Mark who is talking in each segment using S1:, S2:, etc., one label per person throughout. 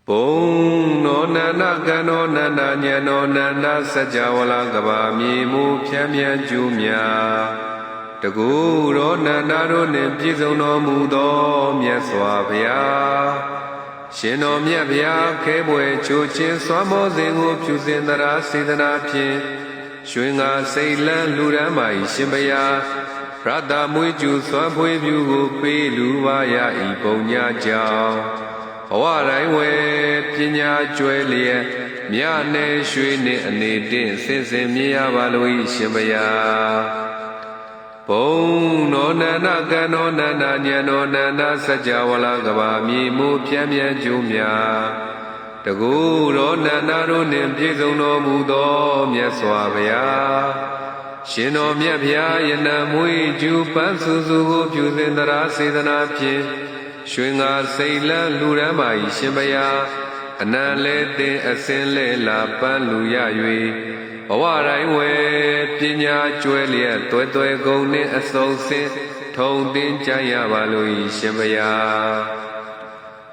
S1: Bông nó nana gano nana nhano nana sajawala gaba mi mu phya mya chu mya Tagu ro nana ro ne piếtဆုံးတော်မူသောမြတ်စွာဘုရားရှင်တော်မြတ်ဘုရားခဲပွဲချိုးခြင်းစွမ်းမောစဉ်ကိုပြုစဉ်သရာစေတနာဖြင့်ရွှင်ငါစိတ်လန်းလူရမ်းမာ၏ရှင်ဘုရားရတ္တမွေးကျူစွမ်းဖွေးပြုကိုပေးလူပါရ၏ပုံညာကြောင့်ဘဝတိုင်းဝဲပညာကျွဲလျက်မြနဲ့ရွှေနှင့်အနေတင့်ဆင်ဆင်မြင်ရပါလို၏ရှင်ဘုရားဘုံနောနန္ဒကံနောနန္ဒညံနောနန္ဒစัจ java လာကဘာမြေမှုဖြန့်မြန်းကျုံများတကူရောနန္ဒတို့နှင့်ပြည့်စုံတော်မူသောမြတ်စွာဘုရားရှင်တော်မြတ်ဘုရားယနံမွေးကျူပန်းစုစုကိုပြုစဉ်သရာစေတနာဖြင့်ရွှင်ငါစိတ်လန်းလူရမ်းပါ၏ရှင်ဘုရားအနံလဲတင်အစင်းလဲလာပန်းလူရ၍ဘဝတိုင်းဝဲပညာကျွဲလျက်တွဲတွဲကုန်နှင့်အစုံစင်ထုံသင်ကြရပါလို၏ရှင်ဘုရား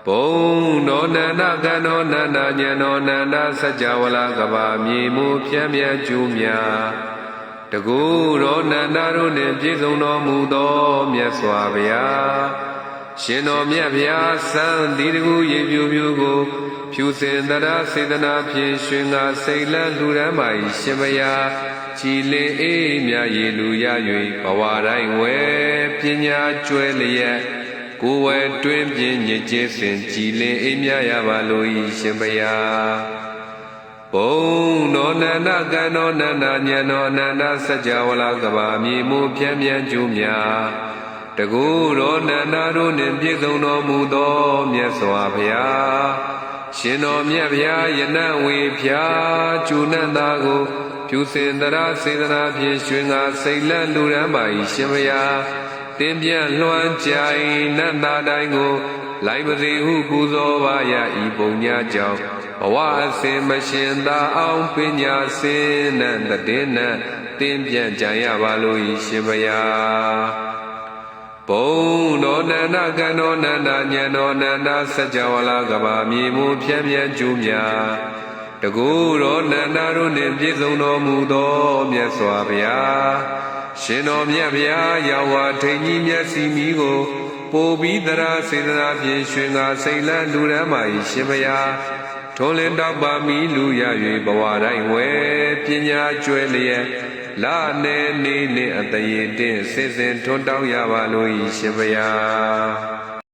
S1: ဘုံနောနန္ဒကံနောနန္ဒညံနောနန္ဒစัจ java လာကဘာမြေမှုဖြန့်မြန်းကျူးများတကူရောနန္ဒတို့နှင့်ပြည့်စုံတော်မူသောမြတ်စွာဘုရားရှင်တော်မြတ်ဘုရားစံဒီတကူရေပြူပြူကိုဖြူစင်သရာစေတနာဖြင့်ရွှင်ငါစိတ်လန်းလူရမ်းပါ၏ရှင်ဘုရားကြည်လင်အေးမြရေလူရ၍ဘဝတိုင်းဝဲပညာကျွဲလျက်ကိုယ်ဝဲတွင်ပြင်းညစ်ကျေးစဉ်ကြည်လင်အေးမြရပါလို၏ရှင်ဘုရားဘုံနောနန္ဒကံနောနန္ဒညံနောနန္ဒစัจ java လာကဘာမြေမှုဖြန့်မြန်းကျူးများတကူရောနန္ဒတို့နှင့်ပြည့်စုံတော်မူသောမြတ်စွာဘုရားရှင်တော်မြတ်ဘုရားယနံဝေဖြာကျူနန္တာကိုပြုစဉ်သရာစေတနာဖြင့်ရွှင်ငါစိတ်လန်းလူရမ်းပါ၏ရှင်ဘုရားတင်ပြန့်လွှမ်းကြိုင်နန္တာတိုင်းကိုလိုက်ပါစေဟုပူဇော်ပါရ၏ပုံညာကြောင့်ဘဝအစဉ်မရှင်သာအောင်ပညာစင်နံတည်နံတင်ပြန့်ကြံရပါလို၏ရှင်ဘုရားဘုံနောနန္ဒကံနောနန္ဒညံနောနန္ဒစัจ java လာကဘာမြေမှုဖြန့်မြန်းကျူးများတကူရောနန္ဒတို့နှင့်ပြည့်စုံတော်မူသောမြတ်စွာဘုရားရှင်တော်မြတ်ဘုရားရောက်ဝါထိန်ကြီးမျက်စိမီကိုပို့ပြီးသရာစေတနာဖြင့်ရွှင်ငါစိတ်လန်းလူရမ်းပါ၏ရှင်ဘုရားထုံးလင်းတောက်ပါမီလူရ၍ဘဝတိုင်းဝဲပညာကျွဲလျက်လာနေနေနှင့်အတရေတင့်စင်စင်ထွန်းတောင်းရပါလို၏ရှင်ဘုရား